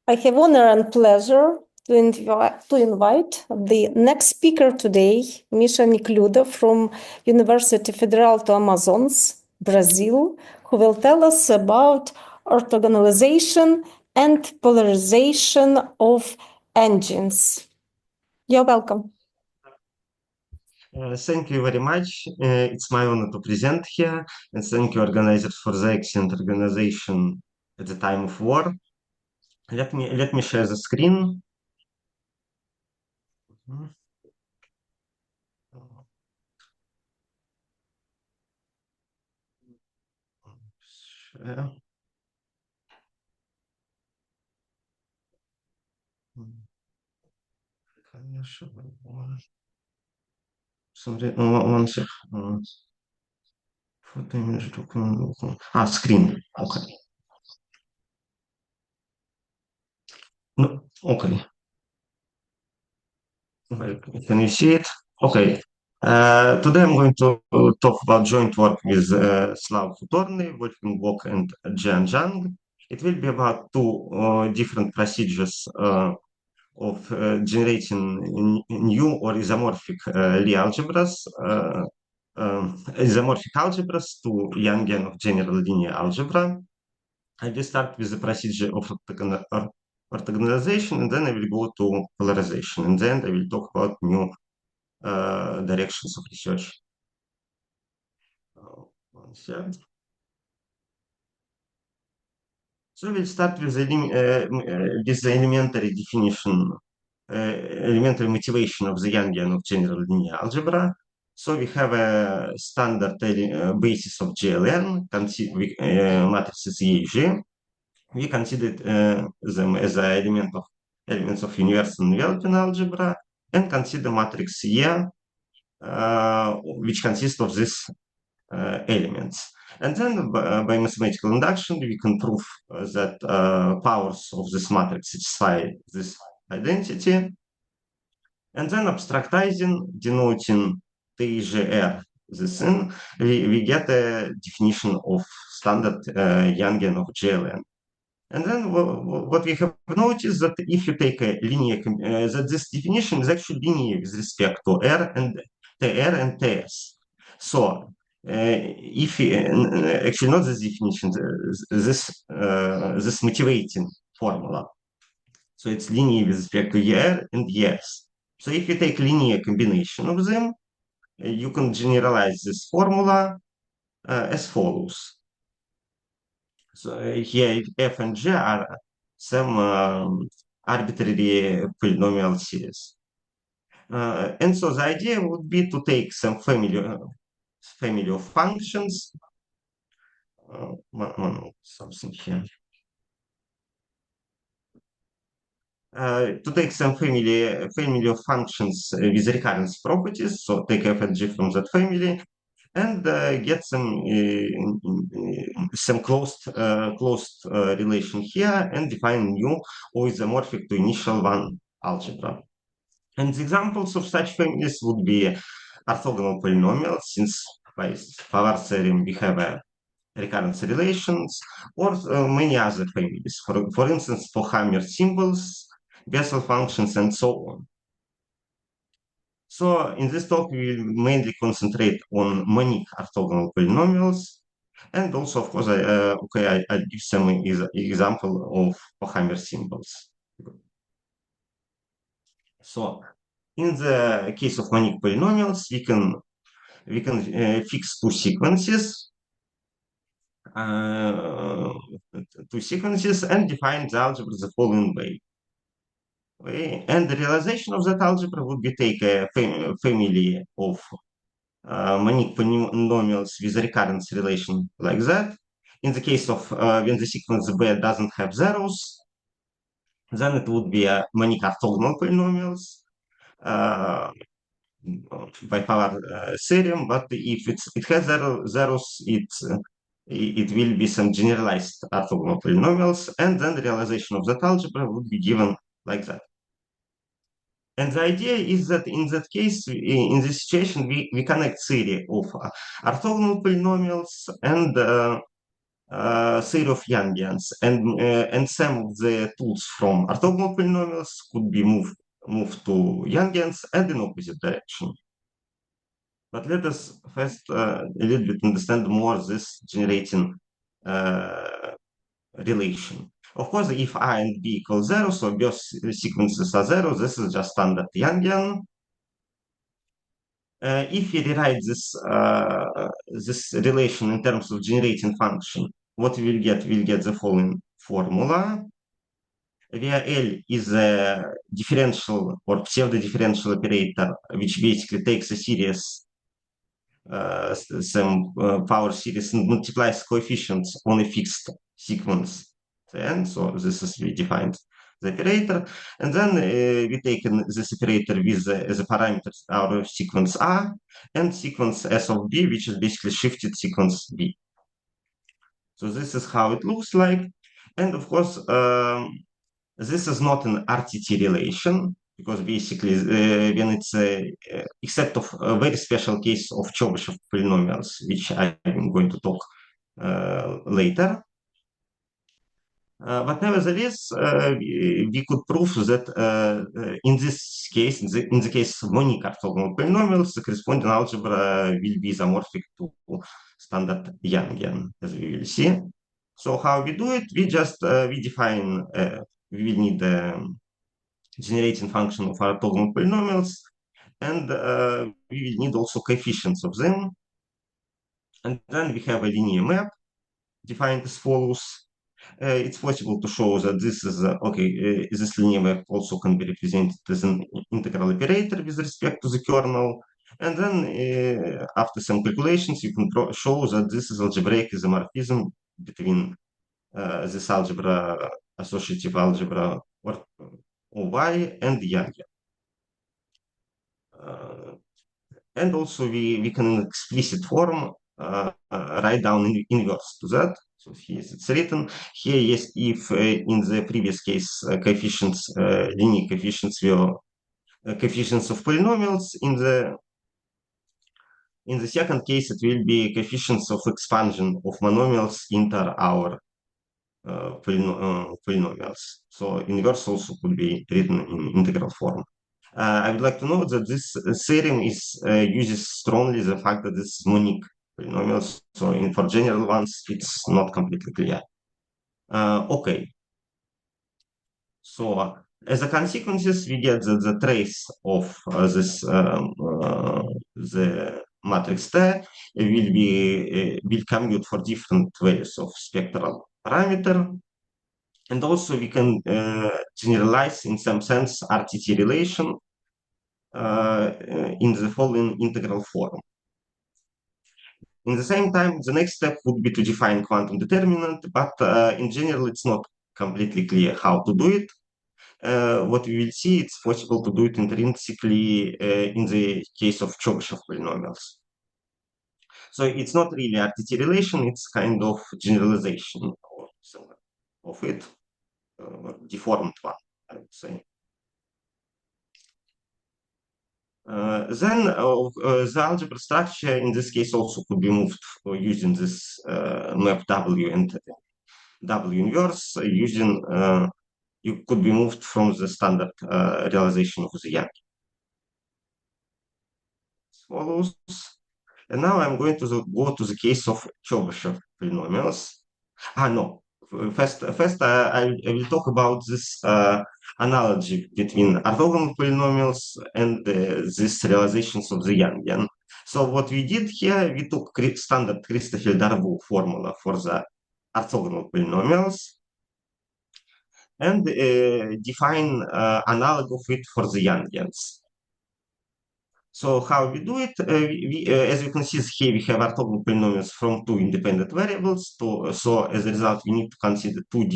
I have honor and pleasure to invite the next speaker today, Misha Neklyudov from University Federal do Amazonas, Brazil, who will tell us about orthogonalization and polarization of engines. You're welcome. Thank you very much. It's my honor to present here, and thank you organizers for the excellent organization at the time of war. Let me share the screen. Share. One sec. Photo image document. Screen. Okay. No, okay. Can you see it? Okay. Today I'm going to talk about joint work with Slav Futorny, Wolfgang Bock, and Jian Zhang. It will be about two different procedures of generating new or isomorphic Lie algebras, isomorphic algebras to Yangian of general linear algebra. I will start with the procedure of orthogonalization, and then I will go to polarization, and then I will talk about new directions of research. One second. So we'll start with the elementary definition, elementary motivation of the Yangian of general linear algebra. So we have a standard basis of GLN, matrices EG. We considered them as elements of universal enveloping algebra, and consider matrix E, which consists of these elements. And then by mathematical induction, we can prove that powers of this matrix satisfy this identity. And then abstractizing, denoting TGR, this in, we get a definition of standard Yangian of GLN. And then what we have noticed that if you take a linear, that this definition is actually linear with respect to R and TR and TS. So if actually not this definition, this motivating formula. So it's linear with respect to ER and ES. So if you take linear combination of them, you can generalize this formula as follows. So here F and G are some arbitrary polynomial series. And so the idea would be to take some family of functions. Something here. To take some family of functions with recurrence properties, so take f and g from that family, and get some closed relation here, and define new or isomorphic to initial one algebra. And the examples of such families would be orthogonal polynomials, since by power theorem we have recurrence relations, or many other families. For instance, for Hammer symbols, Bessel functions, and so on. So in this talk, we will mainly concentrate on many orthogonal polynomials, and also, of course, I'll give some example of Hammer symbols. So in the case of many polynomials, we can fix two sequences and define the algebra the following way. And the realization of that algebra would be take a family of many polynomials with a recurrence relation like that. In the case of when the sequence B doesn't have zeros, then it would be a many orthogonal polynomials by power theorem. But if it has zeros, it will be some generalized orthogonal polynomials, and then the realization of that algebra would be given like that. And the idea is that in that case, in this situation, we connect theory of orthogonal polynomials and theory of Yangians, and some of the tools from orthogonal polynomials could be moved to Yangians and in opposite direction. But let us first a little bit understand more this generating relation. Of course, if A and B equal 0, so both sequences are 0, this is just standard Yangian. If we rewrite this relation in terms of generating function, what we'll get the following formula, where L is a differential or pseudo-differential operator, which basically takes a series, some power series, and multiplies coefficients on a fixed sequence. And so this is we defined the operator, and then we taken this operator with as a parameters our sequence A and sequence S of B, which is basically shifted sequence B. So this is how it looks like, and of course this is not an RTT relation, because basically when it's except of a very special case of Chebyshev polynomials, which I'm going to talk later. But nevertheless, we could prove that in this case, in the case of monic orthogonal polynomials, the corresponding algebra will be isomorphic to standard Yangian, as we will see. So how we do it? We just we define we will need the generating function of orthogonal polynomials, and we will need also coefficients of them. And then we have a linear map defined as follows. It's possible to show that this is this linear map also can be represented as an integral operator with respect to the kernel. And then after some calculations, you can show that this is algebraic isomorphism between this algebra, associative algebra, or Y and Yangian. And also we can in explicit form write down in inverse to that. So here it's written. Here, yes, if in the previous case coefficients, linear coefficients were coefficients of polynomials, in the second case it will be coefficients of expansion of monomials inter our polynomials. So inverse also could be written in integral form. I would like to note that this theorem uses strongly the fact that this is monic polynomials. So for general ones, it's not completely clear. Okay. So as a consequences, we get the trace of this the matrix T will commute for different values of spectral parameter. And also we can generalize in some sense RTT relation in the following integral form. In the same time, the next step would be to define quantum determinant, but in general, it's not completely clear how to do it. What we will see, it's possible to do it intrinsically in the case of Chebyshev polynomials. So it's not really RTT relation, it's kind of generalization or similar of it, deformed one, I would say. Then the algebra structure in this case also could be moved using this map W and W inverse using you could be moved from the standard realization of the Yang. Follows. And now I'm going to go to the case of Chebyshev polynomials. No. First, I will talk about this analogy between orthogonal polynomials and these realizations of the Yangian. So what we did here, we took standard Christoffel-Darboux formula for the orthogonal polynomials and define analog of it for the Yangians. So how we do it? As you can see here, we have orthogonal polynomials from two independent variables. So as a result, we need to consider two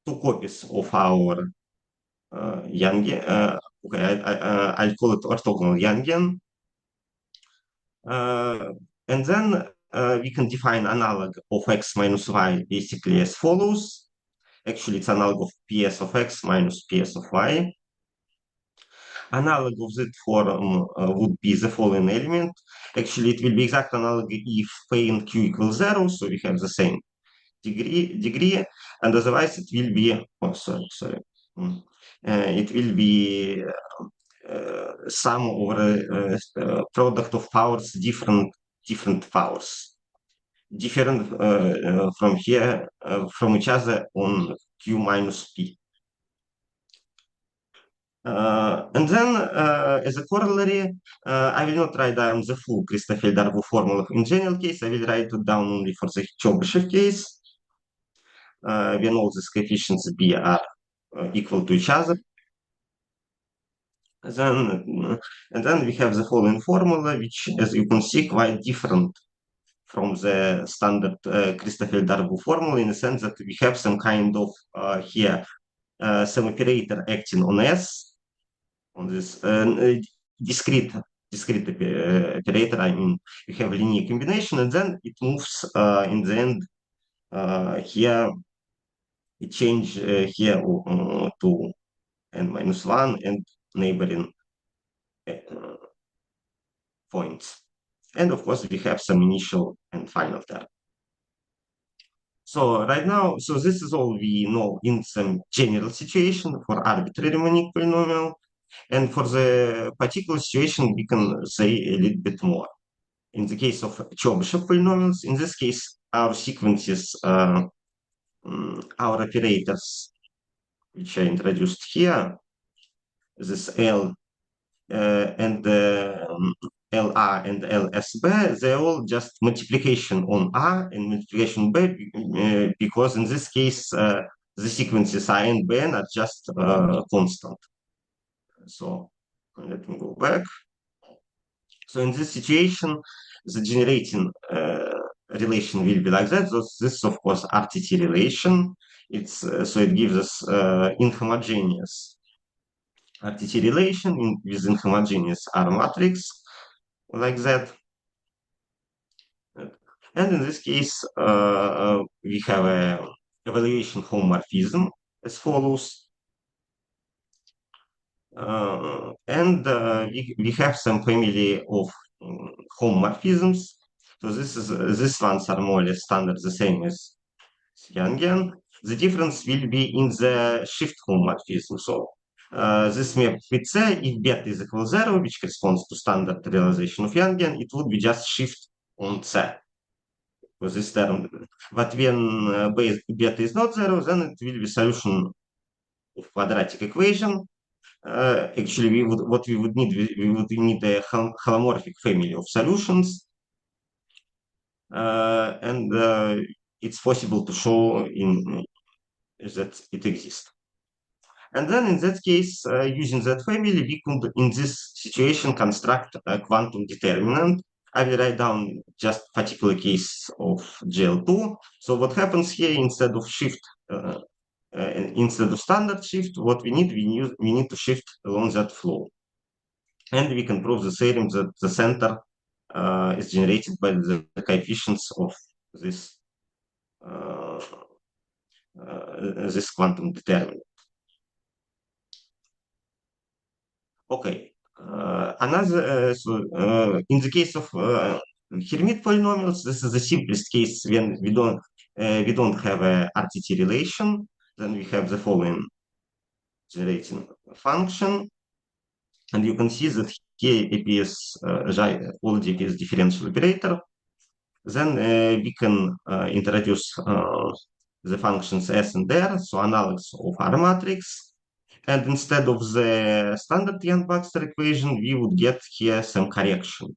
copies of our Yangian. I'll call it orthogonal Yangian. And then we can define analog of x minus y basically as follows. Actually, it's analog of ps of x minus ps of y. Analog of that form would be the following element. Actually, it will be exact analog if P and Q equals 0, so we have the same degree, and otherwise it will be, oh, sorry. It will be sum over product of powers, different powers, different from here, from each other on Q minus P. And then, as a corollary, I will not write down the full Christoffel-Darboux formula in general case. I will write it down only for the Chebyshev case, when all these coefficients B are equal to each other. And then we have the following formula, which, as you can see, quite different from the standard Christoffel-Darboux formula, in the sense that we have some kind of here some operator acting on S, on this discrete operator. I mean, we have linear combination, and then it moves in the end here. It change here to n-1 and neighboring points. And of course, we have some initial and final term. So right now, so this is all we know in some general situation for arbitrary monic polynomial. And for the particular situation, we can say a little bit more. In the case of Chebyshev polynomials, in this case, our sequences, our operators, which I introduced here, this L and LA and LSB, they're all just multiplication on A and multiplication B, because in this case, the sequences A and B are just constant. So let me go back. So in this situation, the generating relation will be like that. So this is, of course, RTT relation. It's so it gives us inhomogeneous RTT relation with inhomogeneous R matrix, like that. And in this case, we have a evaluation homomorphism as follows. And we have some family of homomorphisms. So these ones are more or less standard, the same as Yangian. The difference will be in the shift homomorphism. So this map with C, if beta is equal 0, which corresponds to standard realization of Yangian, it would be just shift on C for this term. But when beta is not 0, then it will be solution of quadratic equation. Actually, we would need a holomorphic family of solutions, and it's possible to show that it exists. And then in that case, using that family, we could, in this situation, construct a quantum determinant. I will write down just particular case of GL2. So what happens here, instead of shift, instead of standard shift, what we need to shift along that flow. And we can prove the theorem that the center is generated by the coefficients of this this quantum determinant. Okay. In the case of Hermite polynomials, this is the simplest case when we don't have a RTT relation. Then we have the following generating function, and you can see that here appears already appears differential operator. Then we can introduce the functions S and R, so analogs of R matrix. And instead of the standard Yang-Baxter equation, we would get here some correction.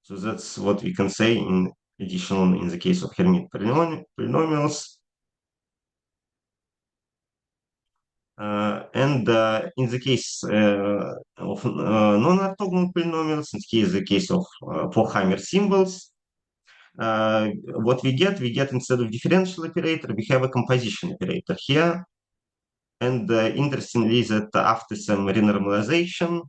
So that's what we can say in addition in the case of Hermite polynomials. And in the case of non-orthogonal polynomials, in the case of Pochhammer symbols, what we get instead of differential operator, we have a composition operator here. And interestingly, that after some renormalization,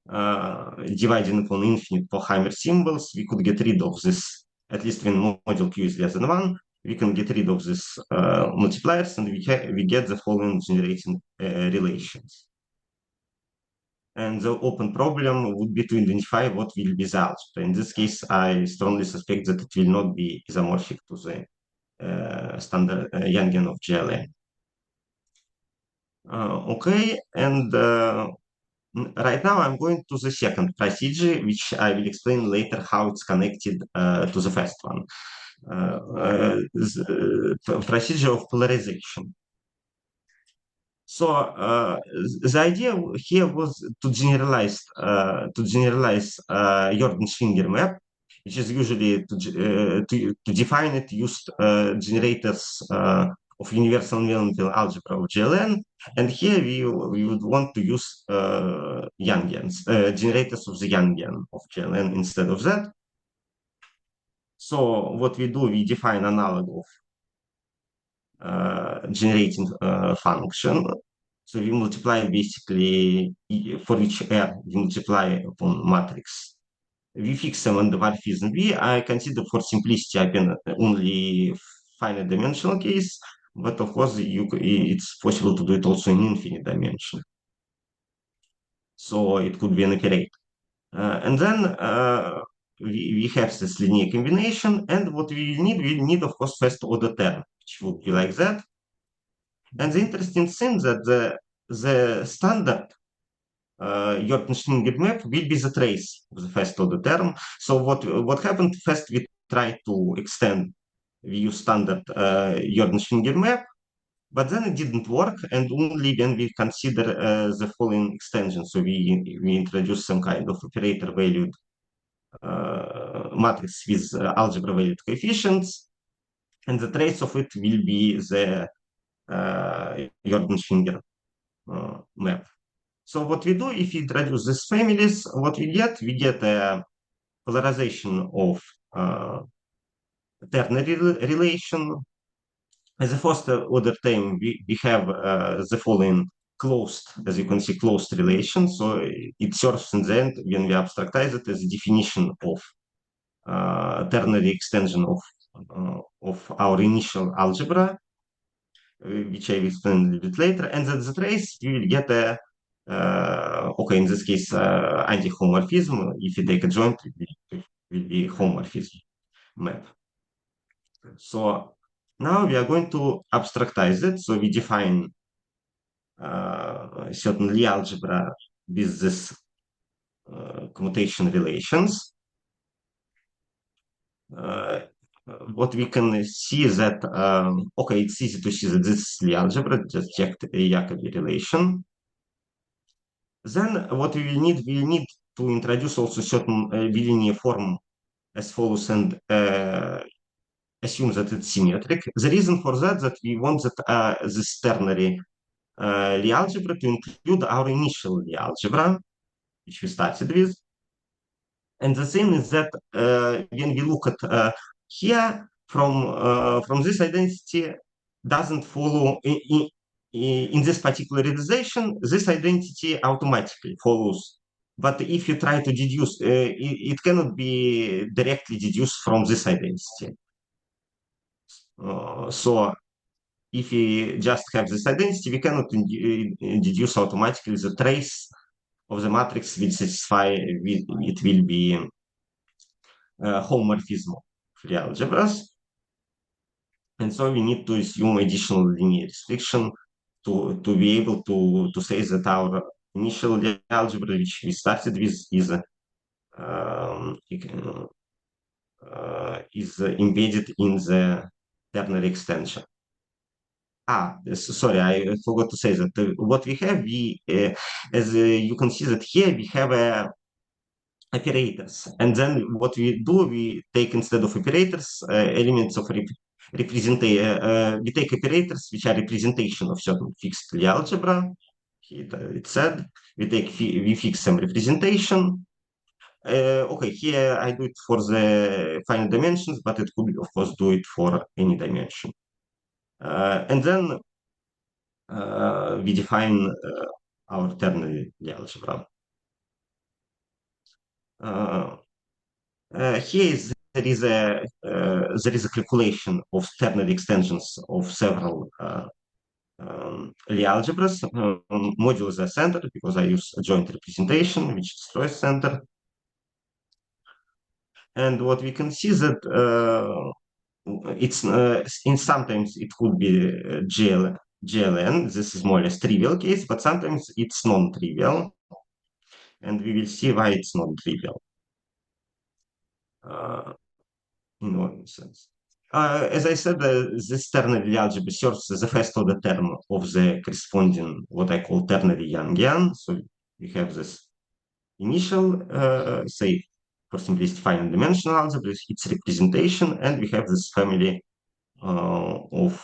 dividing upon infinite Pochhammer symbols, we could get rid of this, at least when module Q is less than 1. we can get rid of this multipliers, and we get the following generating relations. And the open problem would be to identify what will be the algebra. In this case, I strongly suspect that it will not be isomorphic to the standard Yangian of GLN. Okay, and right now I'm going to the second procedure, which I will explain later how it's connected to the first one. The procedure of polarization. So the idea here was to generalize Jordan-Schwinger map, which is usually to define it used generators of universal nonlinear algebra of GLN, and here we would want to use Yangians, generators of the Yangian of GLN instead of that. So what we do, we define analog of generating function. So we multiply basically for each R, we multiply upon matrix. We fix some endomorphism V. I consider for simplicity I can only finite dimensional case, but of course it's possible to do it also in infinite dimension. So it could be an operator. And then we have this linear combination, and what we need of course first order term, which would be like that. And the interesting thing that the standard Jordan-Schwinger map will be the trace of the first order term. So what happened? First, we tried to extend, we use standard Jordan-Schwinger map, but then it didn't work, and only when we consider the following extension. So we introduce some kind of operator valued matrix with algebra valued coefficients, and the trace of it will be the Jordan-Schwinger map. So what we do, if we introduce these families, what we get a polarization of ternary relation. As a first order term, we have the following closed, as you can see, closed relation. So it serves in the end, when we abstractize it, as a definition of ternary extension of our initial algebra, which I will explain a little bit later. And that the trace, you will get a okay, in this case, anti-homomorphism. If you take a joint, it will be homomorphism map. So now we are going to abstractize it. So we define certain Lie algebra with this commutation relations. What we can see is that, okay, it's easy to see that this is Lie algebra, just check the Jacobi relation. Then what we will need to introduce also certain bilinear form as follows, and assume that it's symmetric. The reason for that we want that this ternary Lie algebra to include our initial Lie algebra, which we started with. And the thing is that when we look at here, from this identity doesn't follow in this particular realization, this identity automatically follows. But if you try to deduce, it cannot be directly deduced from this identity. So if we just have this identity, we cannot deduce automatically the trace of the matrix will satisfy, it will be homomorphism of Lie algebras. And so we need to assume additional linear restriction to be able to say that our initial Lie algebra, which we started with, is embedded in the ternary extension. Sorry, I forgot to say that what we have, as you can see that here we have operators, and then what we do, we take instead of operators elements of representation. We take operators which are representation of certain fixed Lie algebra. It said we fix some representation. Okay, here I do it for the finite dimensions, but it could of course do it for any dimension. And then we define our ternary Lie algebra. Here is there is a calculation of ternary extensions of several Lie algebras. Modules are centered because I use a joint representation, which destroys center. And what we can see that it's in sometimes it could be GLN. This is more or less trivial case, but sometimes it's non-trivial, and we will see why it's non-trivial in one sense. As I said, this ternary algebra serves the first order term of the corresponding what I call ternary Yangian. So we have this initial, say, for simplicity, finite dimensional algebra, its representation, and we have this family of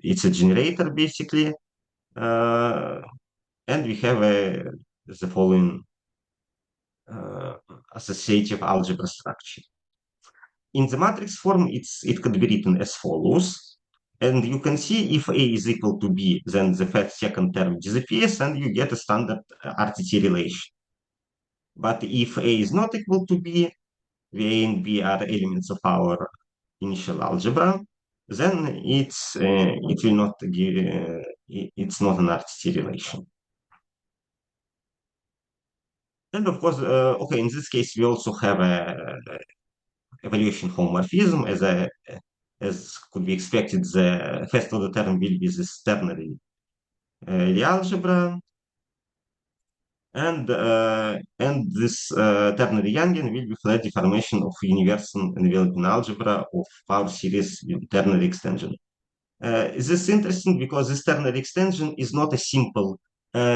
it's a generator basically, and we have the following associative algebra structure. In the matrix form, it could be written as follows, and you can see if A is equal to B, then the first second term disappears, and you get a standard RTT relation. But if A is not equal to B, where A and B are elements of our initial algebra, then it will not give it's not an RTT relation. And of course, okay, in this case, we also have a evaluation homomorphism as could be expected. The first order term will be this ternary Lie algebra, and this ternary Yangian will be flat deformation of universal enveloping algebra of power series with ternary extension. This is interesting because this ternary extension is not a simple,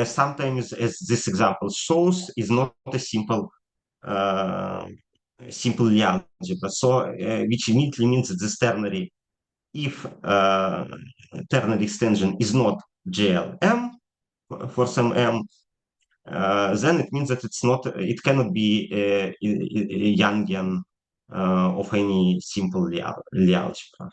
sometimes as this example shows, is not a simple simple Lie algebra. So which immediately means that this ternary, if ternary extension is not GLM for some M, then it means that it cannot be a Yangian of any simple Lie algebra.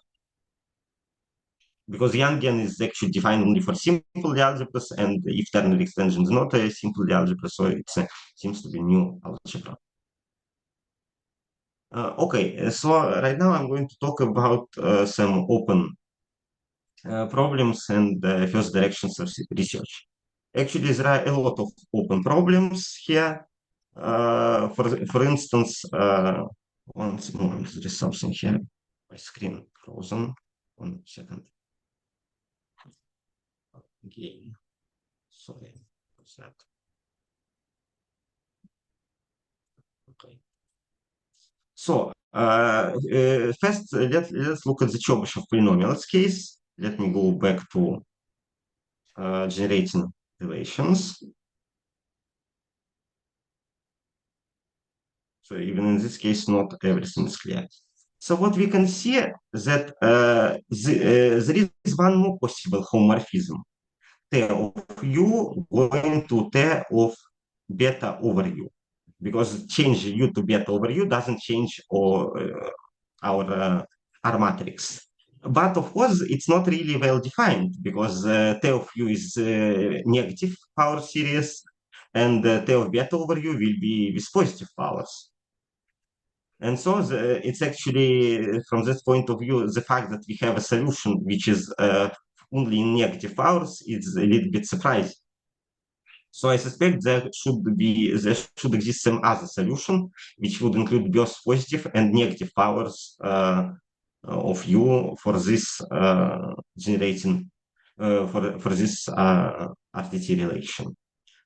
Because Yangian is actually defined only for simple Lie algebras, and if ternary extension is not a simple Lie algebra, so it seems to be new algebra. Okay, so right now I'm going to talk about some open problems and first directions of research. Actually, there are a lot of open problems here. For instance, one moment, there is something here. My screen frozen. 1 second. Again, sorry, what's that? Okay. So first, let's look at the Chebyshev polynomials case. Let me go back to generating relations. So even in this case, not everything is clear. So what we can see that there is one more possible homomorphism. T of u going to T of beta over u. Because change u to beta over u doesn't change our matrix. But of course, it's not really well defined because T of u is negative power series, and T of beta over u will be with positive powers. And so it's actually, from this point of view, the fact that we have a solution which is only in negative powers is a little bit surprising. So I suspect there should exist some other solution which would include both positive and negative powers of u for this generating for this RTT relation,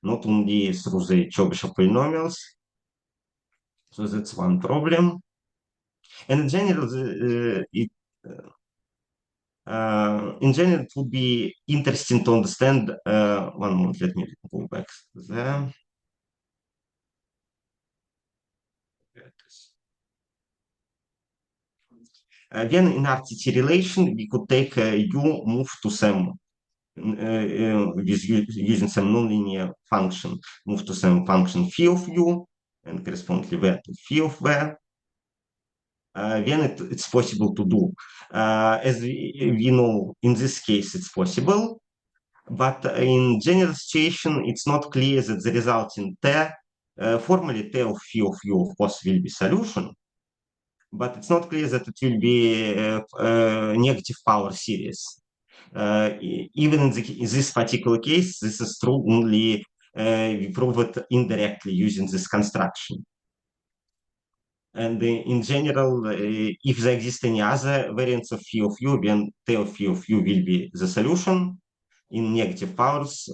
not only through the Chebyshev polynomials. So that's one problem. And in general, it would be interesting to understand. One moment, let me go back there. Again, in RTT relation, we could take u move to some using some nonlinear function, move to some function phi of u, and correspondingly v to phi of v. Then it's possible to do. As we know, in this case, it's possible. But in general situation, it's not clear that the resulting T, formally T of phi of u, of course, will be solution. but it's not clear that it will be a negative power series. Even in this particular case, this is true only we prove it indirectly using this construction. And in general, if there exist any other variants of phi of u, then T of phi of u will be the solution in negative powers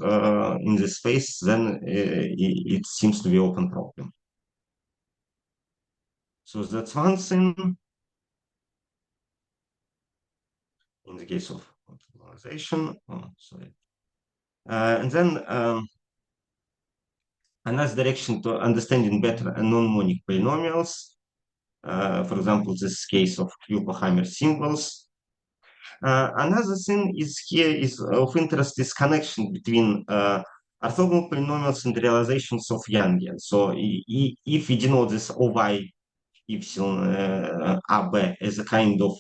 in this space, then it seems to be open problem. So that's one thing. In the case of orthogonalization, sorry. And then another direction to understanding better non-monic polynomials. For example, this case of Kuiper-Hammer symbols. Another thing is here is of interest is connection between orthogonal polynomials and realizations of Yangians. So if we denote this Oy epsilon AB as a kind of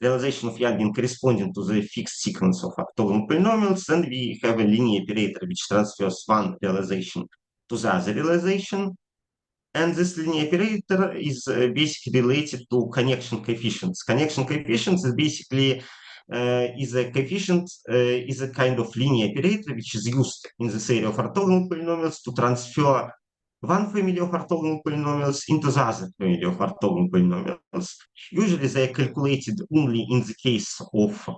realization of Yangian corresponding to the fixed sequence of orthogonal polynomials, then we have a linear operator which transfers one realization to the other realization. And this linear operator is basically related to connection coefficients. Connection coefficients is basically is a coefficient is a kind of linear operator which is used in the theory of orthogonal polynomials to transfer one family of orthogonal polynomials into the other family of orthogonal polynomials. Usually they are calculated only in the case of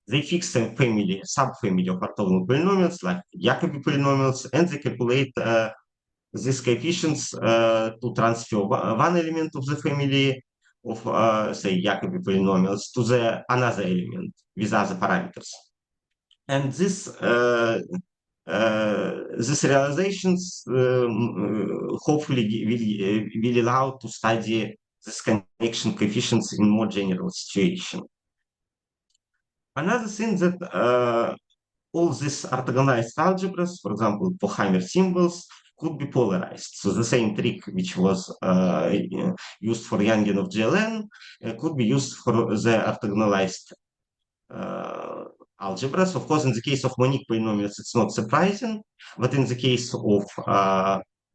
they fix a family, subfamily of orthogonal polynomials like Jacobi polynomials, and they calculate these coefficients to transfer one element of the family of, say, Jacobi polynomials to the another element with other parameters. And these realizations hopefully will allow to study this connection coefficients in more general situation. Another thing that all these orthogonalized algebras, for example, Pochhammer symbols, could be polarized. So the same trick which was used for Yangian of GLN could be used for the orthogonalized algebras. Of course, in the case of monic polynomials, it's not surprising, but in the case of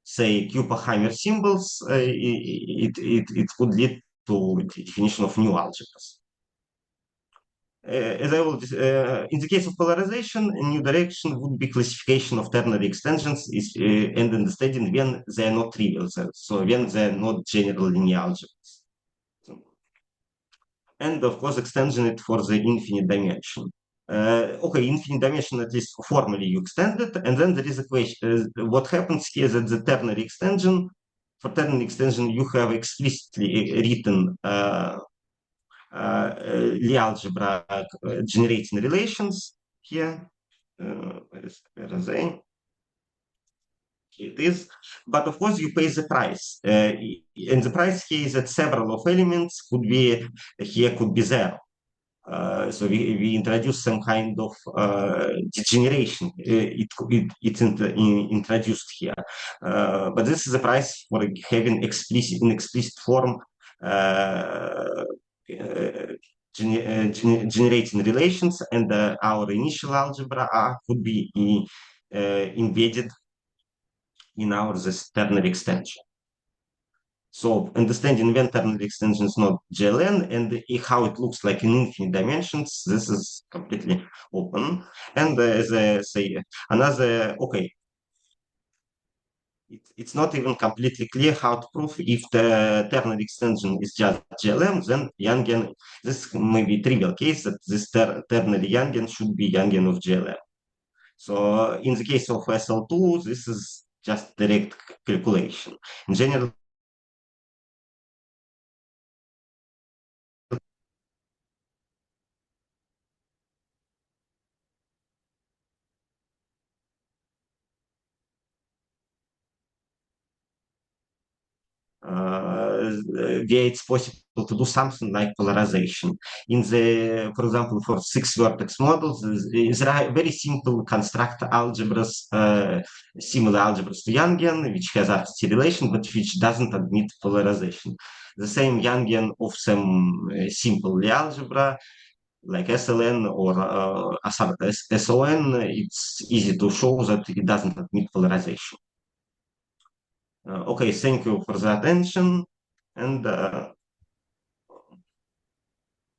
say Kuiper-Hammer symbols, it could lead to the definition of new algebras. As I will, in the case of polarization, a new direction would be classification of ternary extensions and understanding when they are not trivial, so when they are not general linear algebras. And of course, extension it for the infinite dimension. Okay, infinite dimension, at least formally you extend it, and then there is a question, what happens here is that the ternary extension, for ternary extension, you have explicitly written Lie algebra generating relations here. Where are they? Here it is. But of course, you pay the price. And the price here is that several of elements could be here could be zero. So we introduce some kind of degeneration. It's introduced here, but this is the price for having in explicit form generating relations, and our initial algebra could be embedded in our this ternary extension. So understanding when ternary extension is not GLN and how it looks like in infinite dimensions, this is completely open. And as I say, another, okay, it's not even completely clear how to prove if the ternary extension is just GLM, then Yangian, this may be a trivial case that this ternary Yangian should be Yangian of GLM. So in the case of SL2, this is just direct calculation. In general, where it's possible to do something like polarization. In the, for example, for 6-vertex models, there are very simple construct algebras, similar algebras to Yangian, which has RTT relation, but which doesn't admit polarization. The same Yangian of some simple Lie algebra, like SLN or SON, it's easy to show that it doesn't admit polarization. Okay, thank you for the attention, and